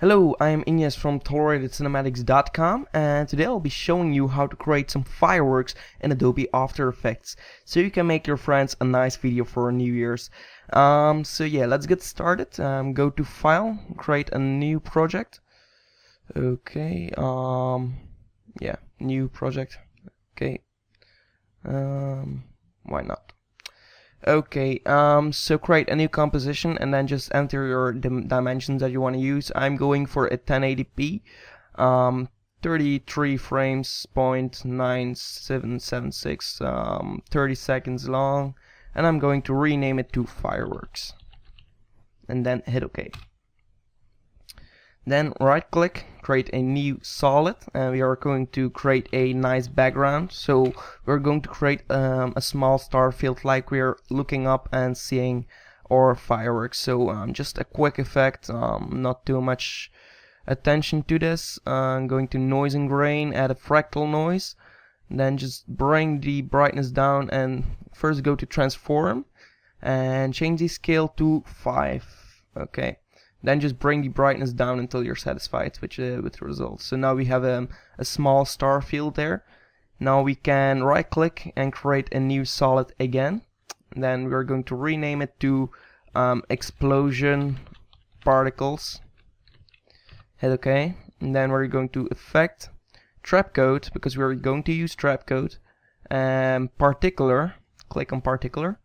Hello, I'm Ignace from ToleratedCinematics.com, and today I'll be showing you how to create some fireworks in Adobe After Effects so you can make your friends a nice video for New Year's. So yeah, let's get started. Go to File, create a new project. Okay, yeah, new project. Okay, why not? Okay, so create a new composition and then just enter your dimensions that you want to use. I'm going for a 1080p, 33 frames, 0.9776, 30 seconds long, and I'm going to rename it to fireworks, and then hit OK. Then right click, create a new solid, and we are going to create a nice background. So we're going to create a small star field like we're looking up and seeing our fireworks. So just a quick effect, not too much attention to this. I'm going to noise and grain, add a fractal noise, then just bring the brightness down and first go to transform and change the scale to 5. Okay. Then just bring the brightness down until you're satisfied with the results. So now we have a small star field there. Now we can right click and create a new solid again. Then we're going to rename it to explosion particles. Hit OK. And then we're going to effect Trapcode, because we're going to use Trapcode. Particular. Click on particular.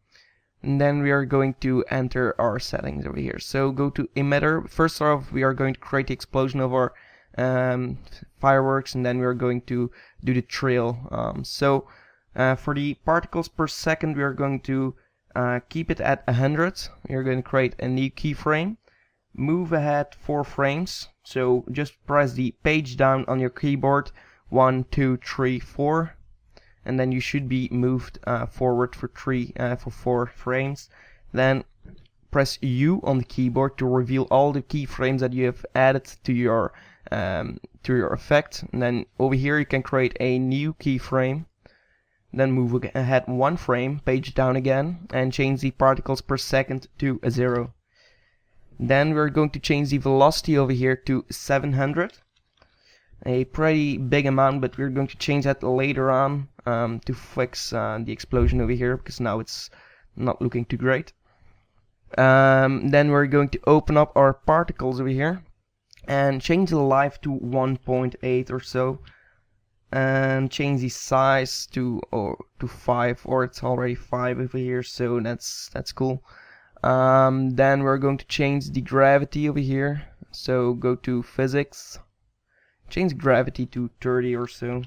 And then we are going to enter our settings over here. So go to emitter. First off, we are going to create the explosion of our fireworks, and then we are going to do the trail. For the particles per second, we are going to keep it at 100. We are going to create a new keyframe. Move ahead 4 frames. So just press the page down on your keyboard. 1, 2, 3, 4. And then you should be moved forward for 4 frames. Then press U on the keyboard to reveal all the keyframes that you have added to your effect. And then over here you can create a new keyframe. Then move ahead 1 frame, page down again, and change the particles per second to 0. Then we're going to change the velocity over here to 700. A pretty big amount, but we're going to change that later on to fix the explosion over here, because now it's not looking too great. Then we're going to open up our particles over here and change the life to 1.8 or so, and change the size to 5, or it's already 5 over here, so that's cool. Then we're going to change the gravity over here, so go to physics. Change gravity to 30 or so.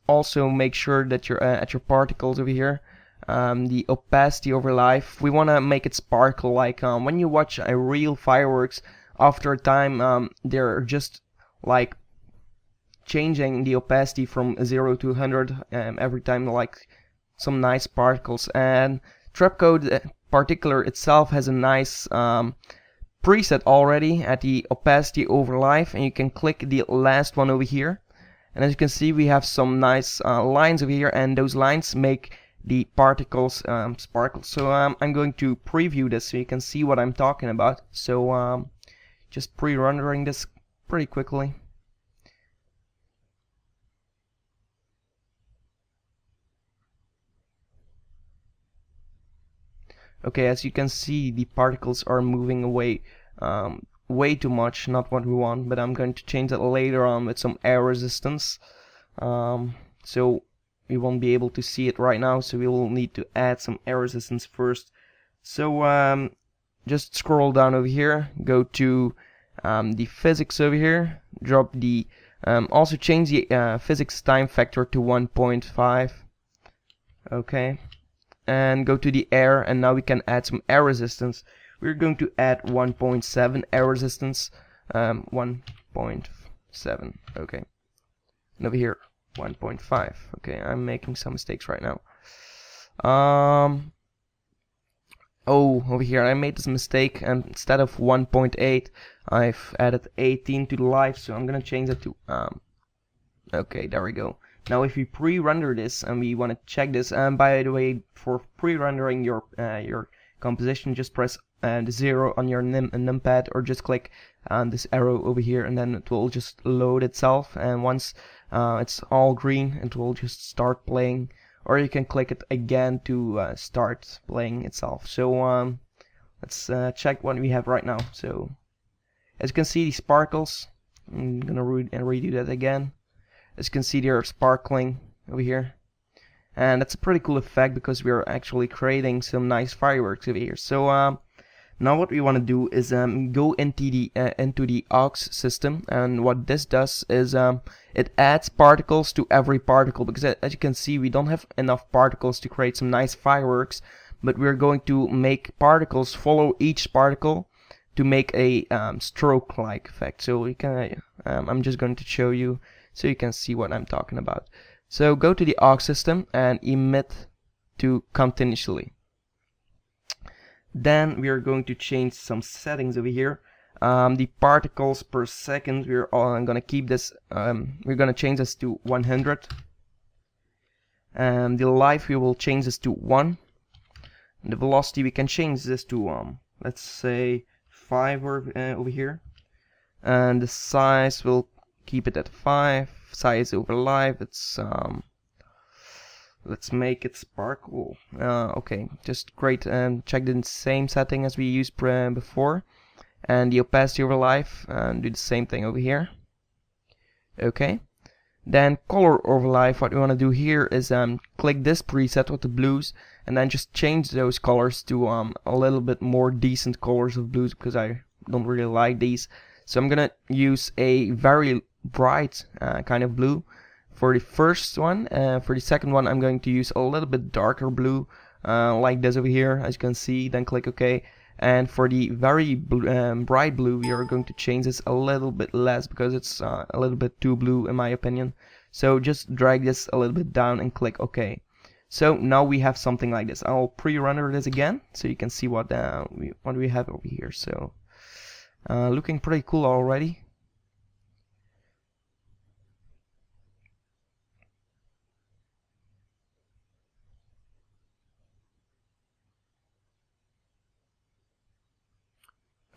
Also make sure that you're at your particles over here. The opacity over life, we want to make it sparkle, like when you watch a real fireworks, after a time they're just like changing the opacity from 0 to 100 every time, like some nice particles. And Trapcode Particular itself has a nice preset already at the opacity over life, and you can click the last one over here, and as you can see we have some nice lines over here, and those lines make the particles sparkle. So I'm going to preview this so you can see what I'm talking about. So just pre-rendering this pretty quickly. Okay, as you can see, the particles are moving away way too much, not what we want, but I'm going to change that later on with some air resistance. So we won't be able to see it right now, so we will need to add some air resistance first. So just scroll down over here, go to the physics over here, drop the also change the physics time factor to 1.5. Okay. And go to the air, and now we can add some air resistance. We're going to add 1.7 air resistance, 1.7, okay. And over here 1.5. okay, I'm making some mistakes right now. Oh, over here I made this mistake, and instead of 1.8 I've added 18 to the life, so I'm gonna change that to okay, there we go. Now if we pre-render this and we want to check this, and by the way, for pre-rendering your composition, just press the 0 on your numpad, or just click this arrow over here, and then it will just load itself, and once it's all green, it will just start playing, or you can click it again to start playing itself. So let's check what we have right now. So as you can see, these sparkles, I'm gonna redo that again. As you can see, they're sparkling over here, and that's a pretty cool effect because we're actually creating some nice fireworks over here. So now what we want to do is go into the aux system, and what this does is it adds particles to every particle, because as you can see, we don't have enough particles to create some nice fireworks, but we're going to make particles follow each particle to make a stroke-like effect. So we can I'm just going to show you so you can see what I'm talking about. So go to the aux system and emit to continuously. Then we are going to change some settings over here. The particles per second, we're gonna keep this. We're gonna change this to 100. The life, we will change this to 1. The velocity, we can change this to let's say 5 over here. And the size, we'll keep it at 5. Size over life, it's let's make it sparkle. Okay, just great. Check the same setting as we used before, and the opacity over life, and do the same thing over here. Okay, then color over life. What we want to do here is click this preset with the blues, and then just change those colors to a little bit more decent colors of blues, because I don't really like these. So I'm gonna use a very bright kind of blue for the first one. For the second one, I'm going to use a little bit darker blue, like this over here, as you can see. Then click OK. And for the very bright blue, we are going to change this a little bit less, because it's a little bit too blue in my opinion. So just drag this a little bit down and click OK. So now we have something like this. I'll pre-render this again so you can see what we have over here. So looking pretty cool already.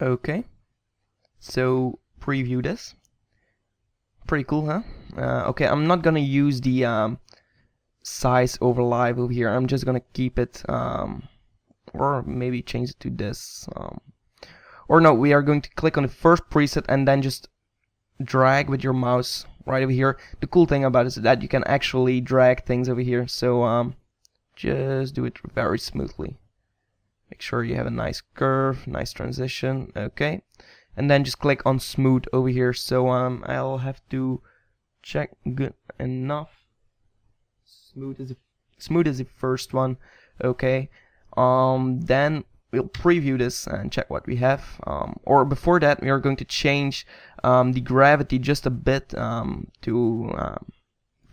Okay, so preview this. Pretty cool, huh? Okay, I'm not gonna use the size over live over here. I'm just gonna keep it, or maybe change it to this. Or no, we are going to click on the first preset and then just drag with your mouse right over here. The cool thing about it is that you can actually drag things over here. So just do it very smoothly. Make sure you have a nice curve, nice transition. Okay, and then just click on smooth over here. So I'll have to check good enough. Smooth is the first one. Okay, then we'll preview this and check what we have. Or before that, we are going to change the gravity just a bit to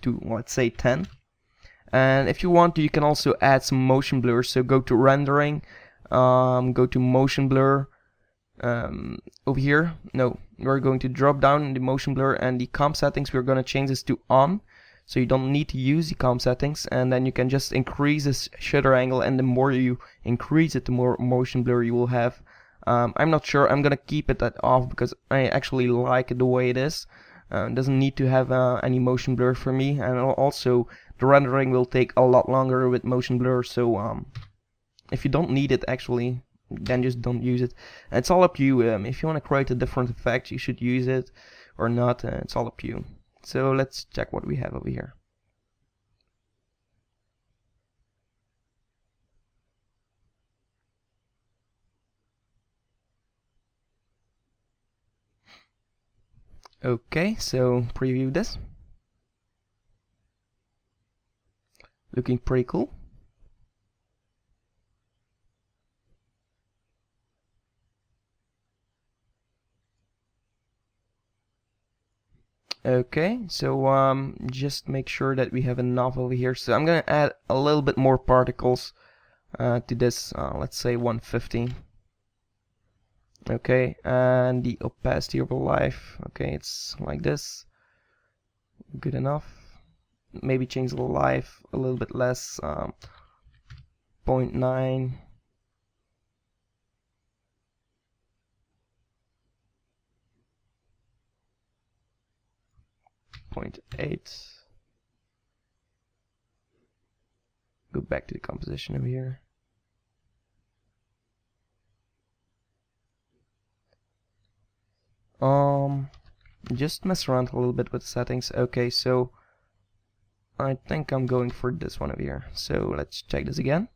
let's say 10. And if you want to, you can also add some motion blur. So go to rendering. Go to motion blur over here. No, we're going to drop down the motion blur, and the comp settings, we're going to change this to on, so you don't need to use the comp settings, and then you can just increase this shutter angle, and the more you increase it, the more motion blur you will have. I'm not sure, I'm gonna keep it at off because I actually like it the way it is. It doesn't need to have any motion blur for me, and also the rendering will take a lot longer with motion blur, so if you don't need it, actually, then just don't use it. It's all up to you. If you want to create a different effect, you should use it or not. It's all up to you. So let's check what we have over here. Okay, so preview this. Looking pretty cool. Okay, so just make sure that we have enough over here. So I'm gonna add a little bit more particles to this, let's say 150. Okay, and the opacity over life, okay, it's like this. Good enough. Maybe change the life a little bit less, 0.9. 0.8. Go back to the composition over here. Just mess around a little bit with settings. Okay, so I think I'm going for this one over here. So let's check this again.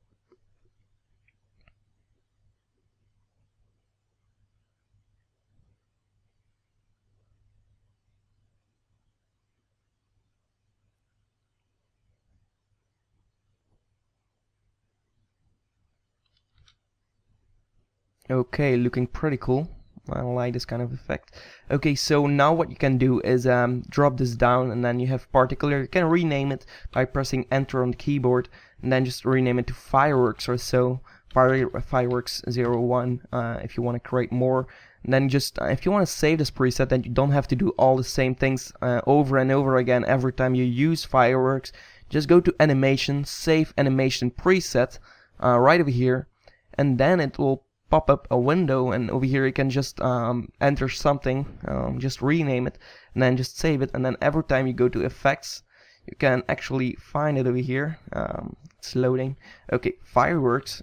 Okay, looking pretty cool. I like this kind of effect. Okay, so now what you can do is drop this down, and then you have particular. You can rename it by pressing enter on the keyboard, and then just rename it to fireworks or so. Fireworks 01 if you want to create more. And then just if you want to save this preset, then you don't have to do all the same things over and over again every time you use fireworks. Just go to animation, save animation preset right over here, and then it will pop up a window, and over here you can just enter something, just rename it, and then just save it, and then every time you go to effects you can actually find it over here. It's loading. Okay, fireworks,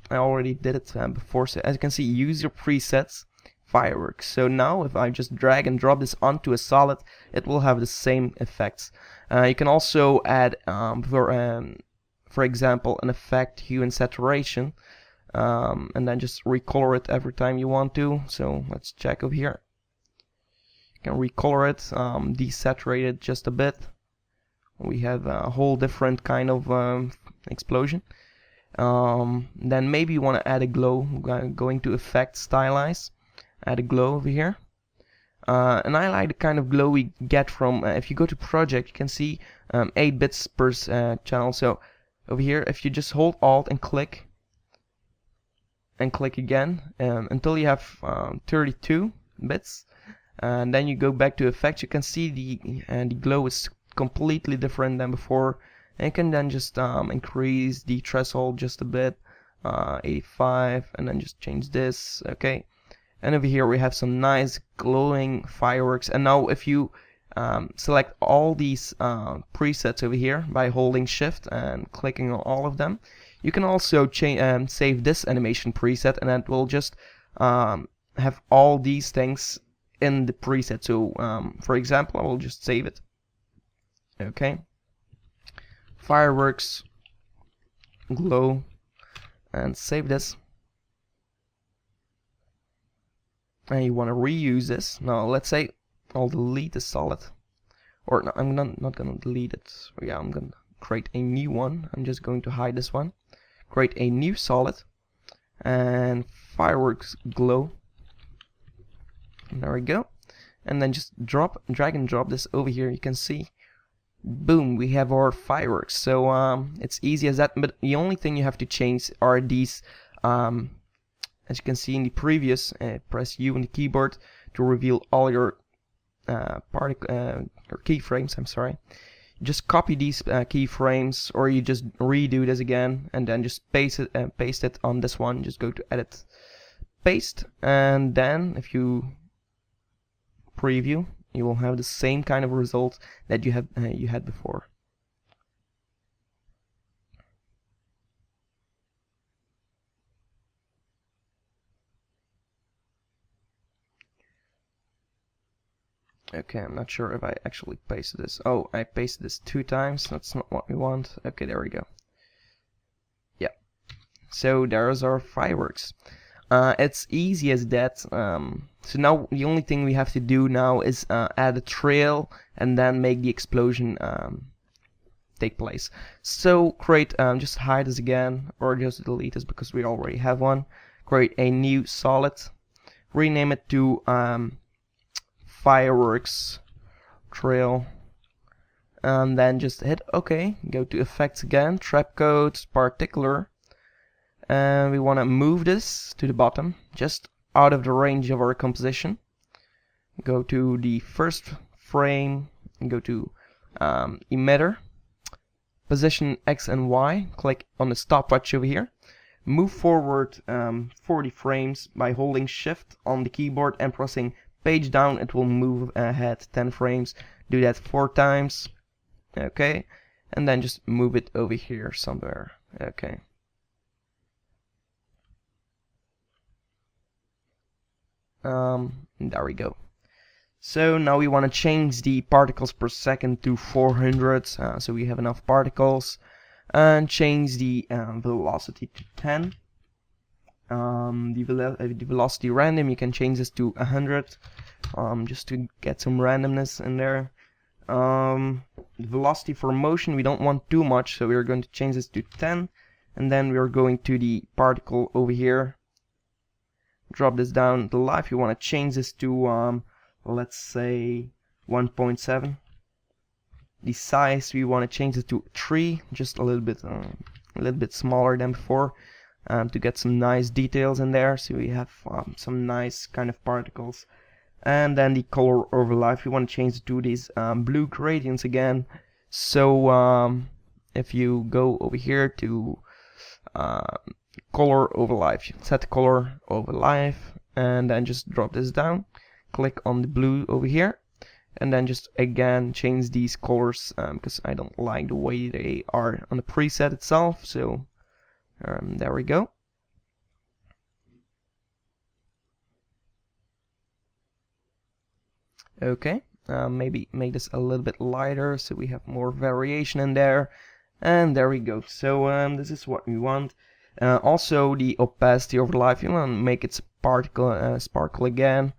I already did it before, so as you can see, use your presets, fireworks. So now if I just drag and drop this onto a solid, it will have the same effects. You can also add for example an effect, hue and saturation, and then just recolor it every time you want to. So let's check over here. You can recolor it, desaturate it just a bit. We have a whole different kind of explosion. Then maybe you want to add a glow. Going to effect, stylize, add a glow over here. And I like the kind of glow we get from if you go to project, you can see 8 bits per channel. So over here, if you just hold alt and click again until you have 32 bits, and then you go back to effects, you can see the glow is completely different than before. And you can then just increase the threshold just a bit, 85, and then just change this. Okay, and over here we have some nice glowing fireworks. And now if you select all these presets over here by holding shift and clicking on all of them, you can also save this animation preset, and that will just have all these things in the preset. So for example, I will just save it. Okay, fireworks, glow, and save this. And you want to reuse this. Now let's say I'll delete the solid, or no, I'm not gonna delete it. Yeah, I'm gonna create a new one. I'm just going to hide this one. Create a new solid, and fireworks glow. And there we go. And then just drag and drop this over here. You can see, boom, we have our fireworks. So it's easy as that. But the only thing you have to change are these. As you can see in the previous, press U on the keyboard to reveal all your keyframes. I'm sorry. Just copy these keyframes, or you just redo this again, and then just paste it on this one. Just go to edit, paste, and then if you preview, you will have the same kind of result that you had before. Okay, I'm not sure if I actually pasted this. Oh, I pasted this 2 times. That's not what we want. Okay, there we go. Yeah. So there's our fireworks. It's easy as that. So now the only thing we have to do now is add a trail and then make the explosion take place. So create, just hide this again, or just delete this because we already have one. Create a new solid. Rename it to fireworks trail, and then just hit OK. Go to effects again, Trapcode Particular, and we want to move this to the bottom, just out of the range of our composition. Go to the first frame and go to emitter, position X and Y, click on the stopwatch over here. Move forward 40 frames by holding shift on the keyboard and pressing page down, it will move ahead 10 frames. Do that 4 times. Okay, and then just move it over here somewhere. Okay. There we go. So now we want to change the particles per second to 400, so we have enough particles, and change the velocity to 10. The velocity random, you can change this to 100, just to get some randomness in there. The velocity for motion, we don't want too much, so we're going to change this to 10, and then we're going to the particle over here. Drop this down to live. You want to change this to let's say 1.7. The size, we want to change it to 3, just a little bit smaller than before, to get some nice details in there. So we have some nice kind of particles. And then the color overlap, we want to change it to these blue gradients again. So if you go over here to color overlap, set color overlap, and then just drop this down. Click on the blue over here, and then just again change these colors, because I don't like the way they are on the preset itself. So there we go. Okay, maybe make this a little bit lighter so we have more variation in there, and there we go. So this is what we want. Also the opacity overlap, you want to make it sparkle again,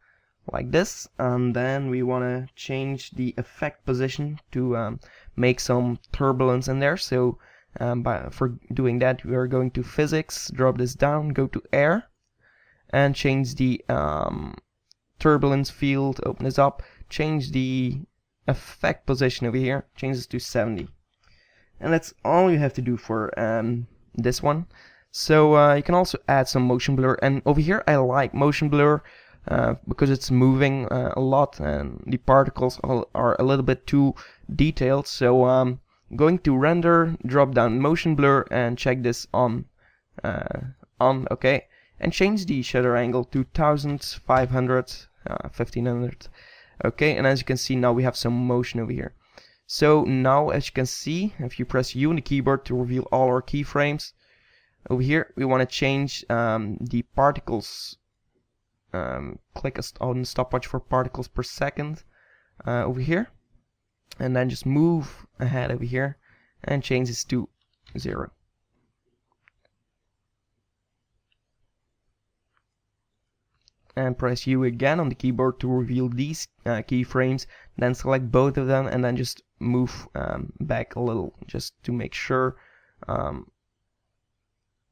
like this, and then we want to change the effect position to make some turbulence in there. So for doing that, we are going to physics, drop this down, go to air, and change the turbulence field, open this up, change the effect position over here, change this to 70. And that's all you have to do for this one. So you can also add some motion blur, and over here I like motion blur because it's moving a lot and the particles are a little bit too detailed. So going to render, drop down motion blur, and check this on, okay, and change the shutter angle to 1500, 1500. Okay, and as you can see, now we have some motion over here. So now, as you can see, if you press U on the keyboard to reveal all our keyframes, over here we want to change the particles. Click on stopwatch for particles per second over here, and then just move ahead over here and change this to 0. And press U again on the keyboard to reveal these keyframes, then select both of them and then just move back a little, just to make sure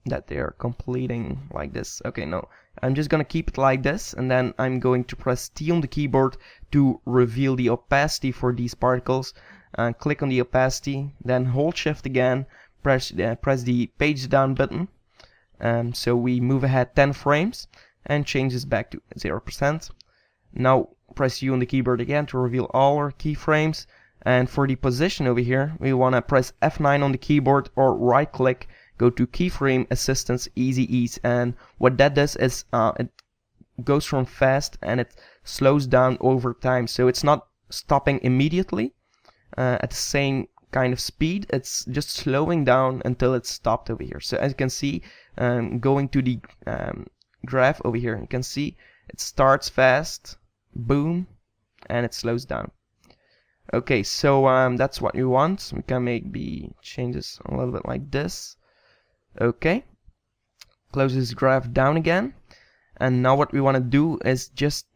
that they are completing like this. Okay, no, I'm just gonna keep it like this, and then I'm going to press T on the keyboard to reveal the opacity for these particles. Click on the opacity, then hold shift again, press the page down button, so we move ahead 10 frames and change this back to 0%. Now press U on the keyboard again to reveal all our keyframes, and for the position over here we want to press F9 on the keyboard or right click, go to keyframe assistance easy ease, and what that does is it goes from fast and it slows down over time, so it's not stopping immediately at the same kind of speed, it's just slowing down until it's stopped over here. So as you can see, going to the graph over here, you can see it starts fast, boom, and it slows down. Okay, so that's what you want. We can maybe change this a little bit like this. Okay, close this graph down again, and now what we want to do is just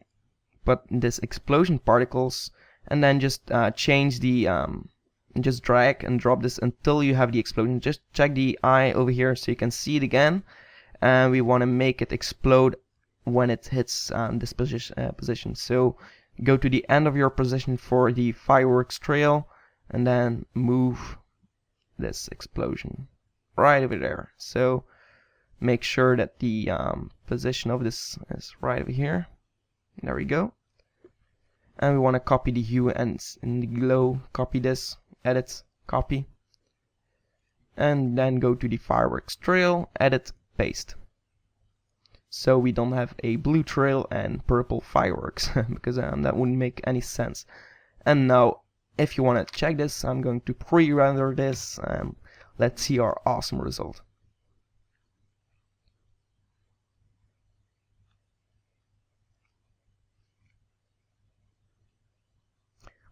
put this explosion particles, and then just change the just drag and drop this until you have the explosion. Just check the eye over here so you can see it again, and we want to make it explode when it hits this position. So go to the end of your position for the fireworks trail, and then move this explosion right over there. So make sure that the position of this is right over here. There we go. And we want to copy the hue and in the glow, copy this, edit, copy, and then go to the fireworks trail, edit, paste. so we don't have a blue trail and purple fireworks because that wouldn't make any sense. And now if you want to check this, I'm going to pre-render this and let's see our awesome result.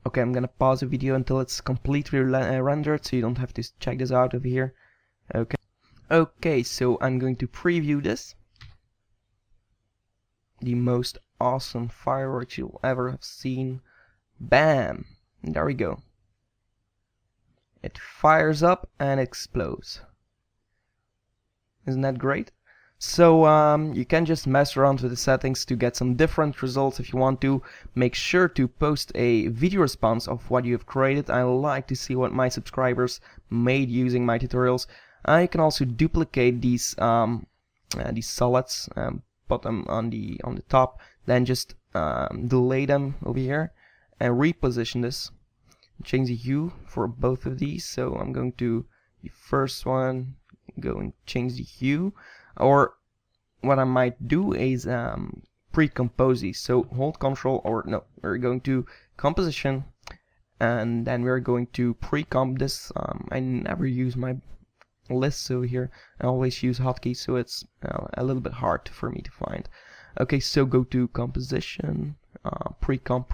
Okay, I'm gonna pause the video until it's completely rendered, so you don't have to check this out over here. Okay, so I'm going to preview this. The most awesome fireworks you'll ever have seen. Bam! There we go. It fires up and explodes. Isn't that great? So you can just mess around with the settings to get some different results if you want to. Make sure to post a video response of what you have created. I like to see what my subscribers made using my tutorials. You can also duplicate these solids, put them on the top, then just delay them over here and reposition this. Change the hue for both of these. So I'm going to the first one, go and change the hue. Or what I might do is pre-compose these. So hold Control, or no, we're going to composition, and then we're going to pre-comp this. I never use my lists over here. I always use hotkeys, so it's a little bit hard for me to find. Okay, so go to composition, pre-comp,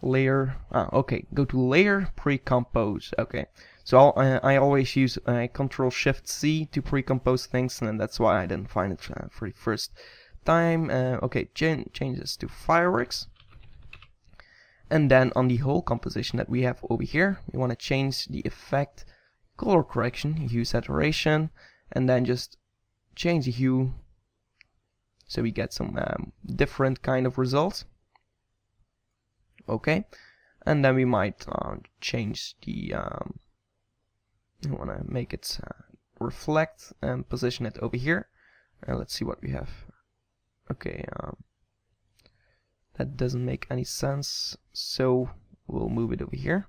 layer. Okay, go to layer, pre-compose. Okay. So I always use Control-Shift-C to pre-compose things, and that's why I didn't find it for the first time. Okay, change this to fireworks. And then on the whole composition that we have over here, we want to change the effect, color correction, hue saturation, and then just change the hue so we get some different kind of results. Okay, and then we might change the I want to make it reflect and position it over here. Let's see what we have. Okay, that doesn't make any sense, so we'll move it over here.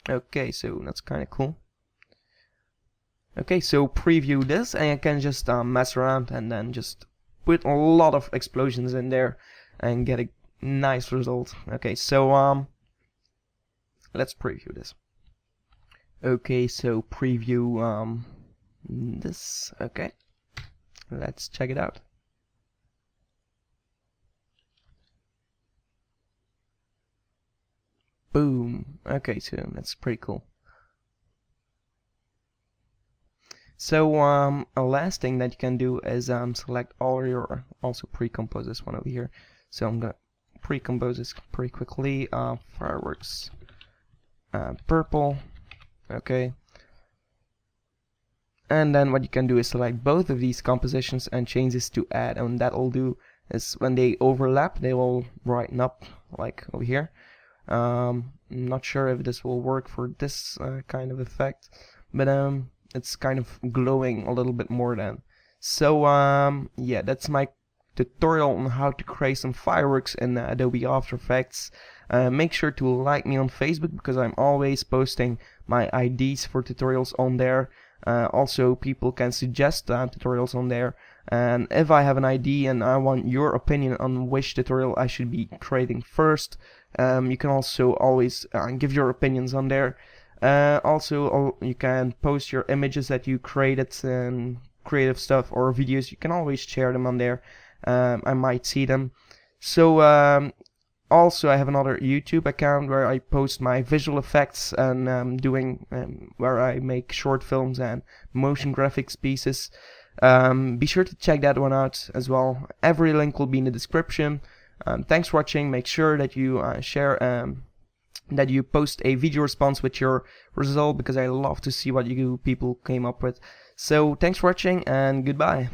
Okay, so that's kind of cool. Okay, so preview this, and you can just mess around and then just put a lot of explosions in there and get a nice result. Okay, so let's preview this. Okay, so preview this. Okay, let's check it out. Boom. Okay, so that's pretty cool. So a last thing that you can do is select all your, also pre-compose this one over here. So I'm gonna pre-compose this pretty quickly. Fireworks, purple. Okay, and then what you can do is select both of these compositions and change this to add, and that will do is when they overlap they will brighten up like over here. I'm not sure if this will work for this kind of effect, but it's kind of glowing a little bit more then. So yeah, that's my tutorial on how to create some fireworks in Adobe After Effects. Make sure to like me on Facebook because I'm always posting my IDs for tutorials on there. Also, people can suggest tutorials on there, and if I have an ID and I want your opinion on which tutorial I should be creating first, you can also always give your opinions on there. Also, you can post your images that you created and creative stuff or videos. You can always share them on there. I might see them. So also I have another YouTube account where I post my visual effects and where I make short films and motion graphics pieces. Be sure to check that one out as well. Every link will be in the description. Thanks for watching. Make sure that you share that you post a video response with your result because I love to see what you people came up with. So thanks for watching and goodbye.